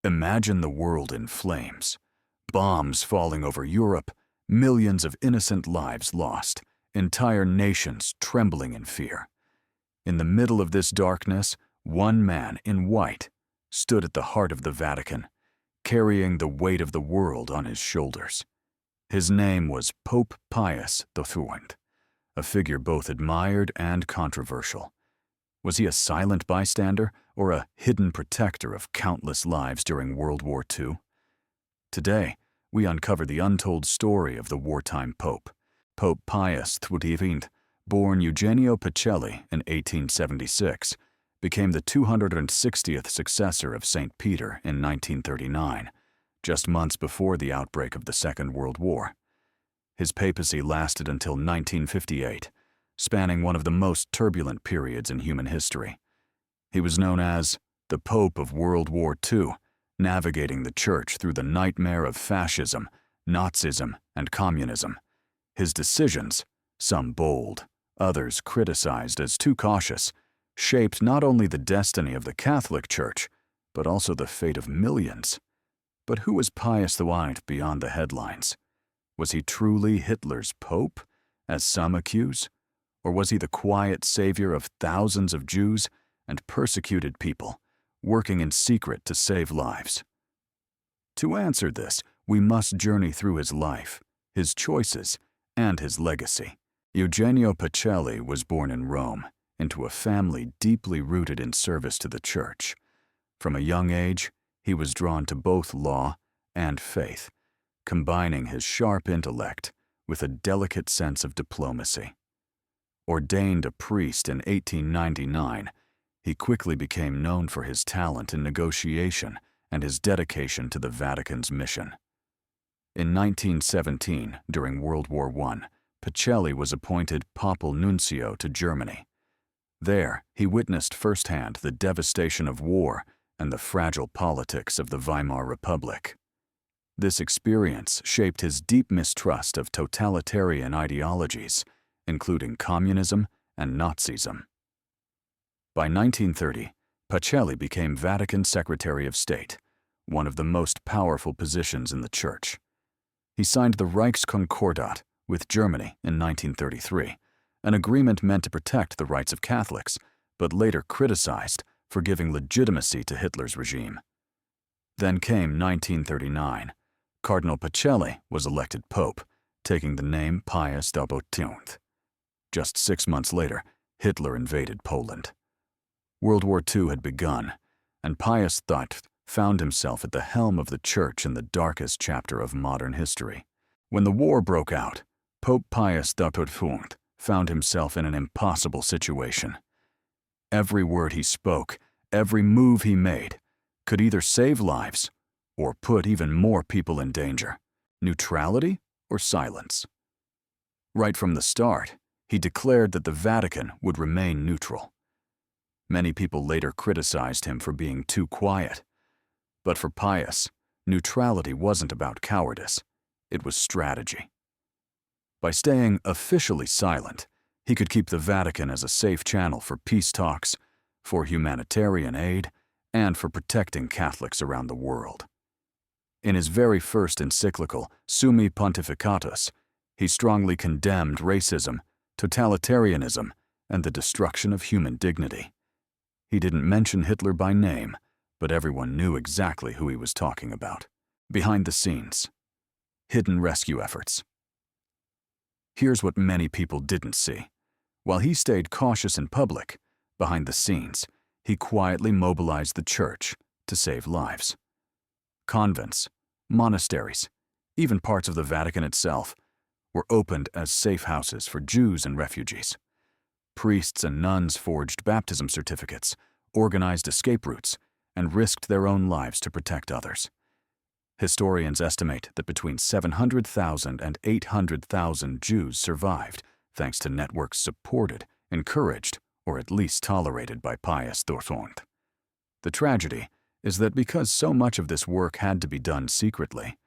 Imagine the world in flames. Bombs falling over Europe, millions of innocent lives lost, entire nations trembling in fear. In the middle of this darkness, one man in white stood at the heart of the Vatican, carrying the weight of the world on his shoulders. His name was Pope Pius XII, a figure both admired and controversial. Was he a silent bystander or a hidden protector of countless lives during World War II? Today, we uncover the untold story of the wartime Pope. Pope Pius XII, born Eugenio Pacelli in 1876, became the 260th successor of St. Peter in 1939, just months before the outbreak of the Second World War. His papacy lasted until 1958, spanning one of the most turbulent periods in human history. He was known as the Pope of World War II, navigating the Church through the nightmare of fascism, Nazism, and communism. His decisions, some bold, others criticized as too cautious, shaped not only the destiny of the Catholic Church, but also the fate of millions. But who was Pius XII beyond the headlines? Was he truly Hitler's pope, as some accuse? Or was he the quiet savior of thousands of Jews and persecuted people, working in secret to save lives? To answer this, we must journey through his life, his choices, and his legacy. Eugenio Pacelli was born in Rome, into a family deeply rooted in service to the Church. From a young age, he was drawn to both law and faith, combining his sharp intellect with a delicate sense of diplomacy. Ordained a priest in 1899, he quickly became known for his talent in negotiation and his dedication to the Vatican's mission. In 1917, during World War I, Pacelli was appointed papal nuncio to Germany. There, he witnessed firsthand the devastation of war and the fragile politics of the Weimar Republic. This experience shaped his deep mistrust of totalitarian ideologies, including communism and Nazism. By 1930, Pacelli became Vatican Secretary of State, one of the most powerful positions in the Church. He signed the Reichskonkordat with Germany in 1933, an agreement meant to protect the rights of Catholics, but later criticized for giving legitimacy to Hitler's regime. Then came 1939. Cardinal Pacelli was elected Pope, taking the name Pius XII. Just 6 months later, Hitler invaded Poland. World War II had begun, and Pius XII found himself at the helm of the Church in the darkest chapter of modern history. When the war broke out, Pope Pius XII found himself in an impossible situation. Every word he spoke, every move he made, could either save lives or put even more people in danger. Neutrality or silence? Right from the start, he declared that the Vatican would remain neutral. Many people later criticized him for being too quiet. But for Pius, neutrality wasn't about cowardice, it was strategy. By staying officially silent, he could keep the Vatican as a safe channel for peace talks, for humanitarian aid, and for protecting Catholics around the world. In his very first encyclical, Summi Pontificatus, he strongly condemned racism, totalitarianism, and the destruction of human dignity. He didn't mention Hitler by name, but everyone knew exactly who he was talking about. Behind the scenes, hidden rescue efforts. Here's what many people didn't see. While he stayed cautious in public, behind the scenes, he quietly mobilized the Church to save lives. Convents, monasteries, even parts of the Vatican itself, were opened as safe houses for Jews and refugees. Priests and nuns forged baptism certificates, organized escape routes, and risked their own lives to protect others. Historians estimate that between 700,000 and 800,000 Jews survived thanks to networks supported, encouraged, or at least tolerated by Pius XII. The tragedy is that because so much of this work had to be done secretly,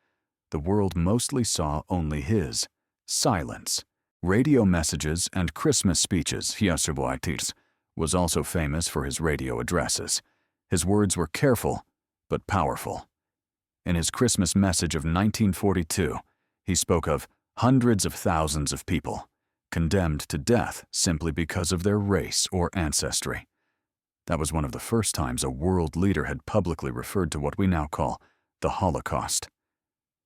the world mostly saw only his silence. Radio messages and Christmas speeches, was also famous for his radio addresses. His words were careful, but powerful. In his Christmas message of 1942, he spoke of hundreds of thousands of people condemned to death simply because of their race or ancestry. That was one of the first times a world leader had publicly referred to what we now call the Holocaust.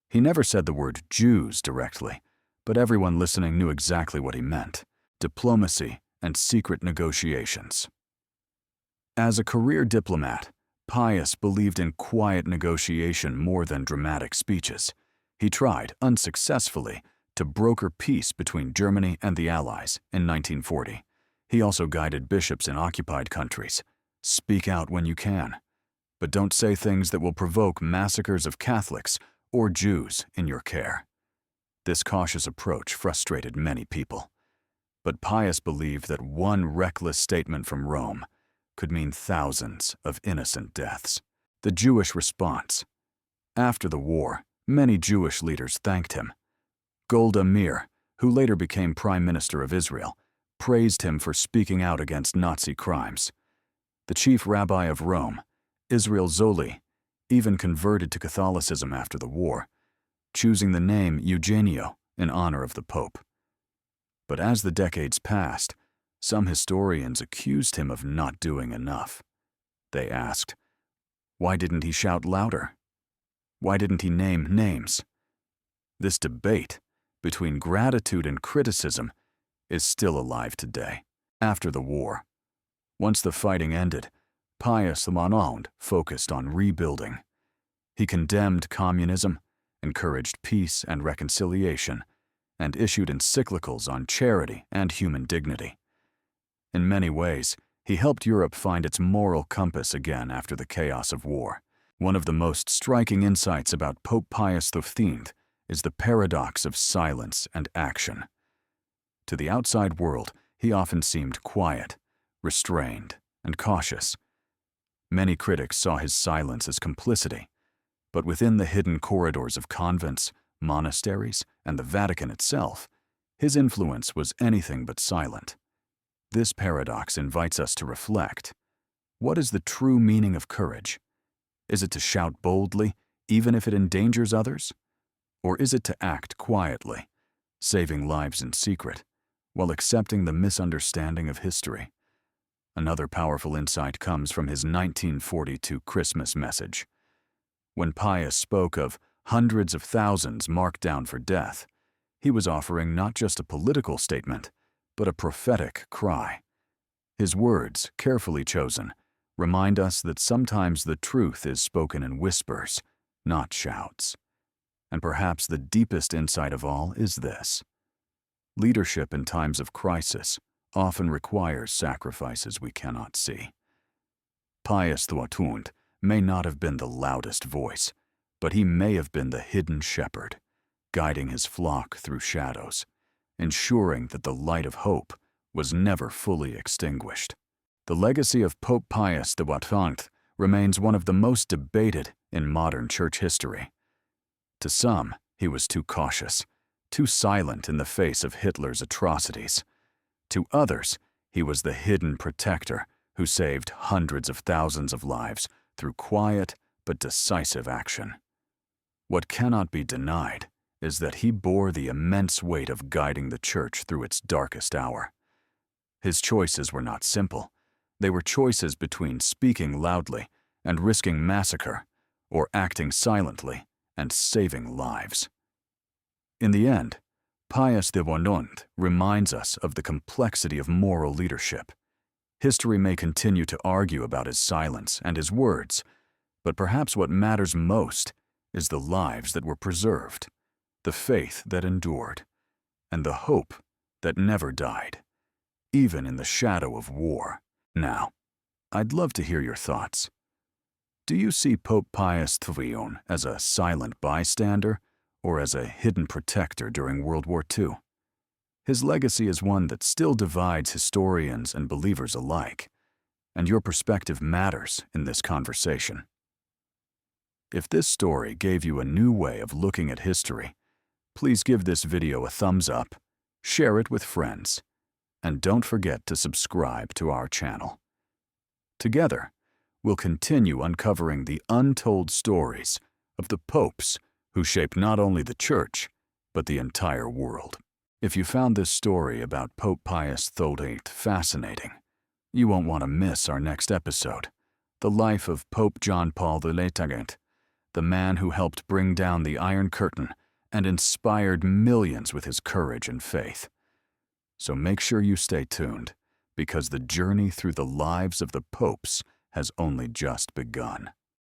He never said the word Jews directly, but everyone listening knew exactly what he meant: diplomacy and secret negotiations. As a career diplomat, Pius believed in quiet negotiation more than dramatic speeches. He tried, unsuccessfully, to broker peace between Germany and the Allies in 1940. He also guided bishops in occupied countries. Speak out when you can, but don't say things that will provoke massacres of Catholics or Jews in your care. This cautious approach frustrated many people. But Pius believed that one reckless statement from Rome could mean thousands of innocent deaths. The Jewish response. After the war, many Jewish leaders thanked him. Golda Meir, who later became Prime Minister of Israel, praised him for speaking out against Nazi crimes. The chief rabbi of Rome, Israel Zoli, even converted to Catholicism after the war, choosing the name Eugenio in honor of the Pope. But as the decades passed, some historians accused him of not doing enough. They asked, why didn't he shout louder? Why didn't he name names? This debate between gratitude and criticism is still alive today, after the war. Once the fighting ended, Pius XII focused on rebuilding. He condemned communism, encouraged peace and reconciliation, and issued encyclicals on charity and human dignity. In many ways, he helped Europe find its moral compass again after the chaos of war. One of the most striking insights about Pope Pius XIII is the paradox of silence and action. To the outside world, he often seemed quiet, restrained, and cautious. Many critics saw his silence as complicity, but within the hidden corridors of convents, monasteries, and the Vatican itself, his influence was anything but silent. This paradox invites us to reflect. What is the true meaning of courage? Is it to shout boldly, even if it endangers others? Or is it to act quietly, saving lives in secret, while accepting the misunderstanding of history? Another powerful insight comes from his 1942 Christmas message. When Pius spoke of hundreds of thousands marked down for death, he was offering not just a political statement, but a prophetic cry. His words, carefully chosen, remind us that sometimes the truth is spoken in whispers, not shouts. And perhaps the deepest insight of all is this: leadership in times of crisis often requires sacrifices we cannot see. Pius XII may not have been the loudest voice, but he may have been the hidden shepherd, guiding his flock through shadows, ensuring that the light of hope was never fully extinguished. The legacy of Pope Pius XII remains one of the most debated in modern church history. To some, he was too cautious, too silent in the face of Hitler's atrocities. To others, he was the hidden protector who saved hundreds of thousands of lives through quiet but decisive action. What cannot be denied is that he bore the immense weight of guiding the Church through its darkest hour. His choices were not simple. They were choices between speaking loudly and risking massacre, or acting silently and saving lives. In the end, Pius XII reminds us of the complexity of moral leadership. History may continue to argue about his silence and his words, but perhaps what matters most is the lives that were preserved, the faith that endured, and the hope that never died, even in the shadow of war. Now, I'd love to hear your thoughts. Do you see Pope Pius XII as a silent bystander or as a hidden protector during World War II? His legacy is one that still divides historians and believers alike, and your perspective matters in this conversation. If this story gave you a new way of looking at history, please give this video a thumbs up, share it with friends, and don't forget to subscribe to our channel. Together, we'll continue uncovering the untold stories of the popes who shaped not only the Church, but the entire world. If you found this story about Pope Pius XII fascinating, you won't want to miss our next episode, The Life of Pope John Paul II, the man who helped bring down the Iron Curtain and inspired millions with his courage and faith. So make sure you stay tuned, because the journey through the lives of the popes has only just begun.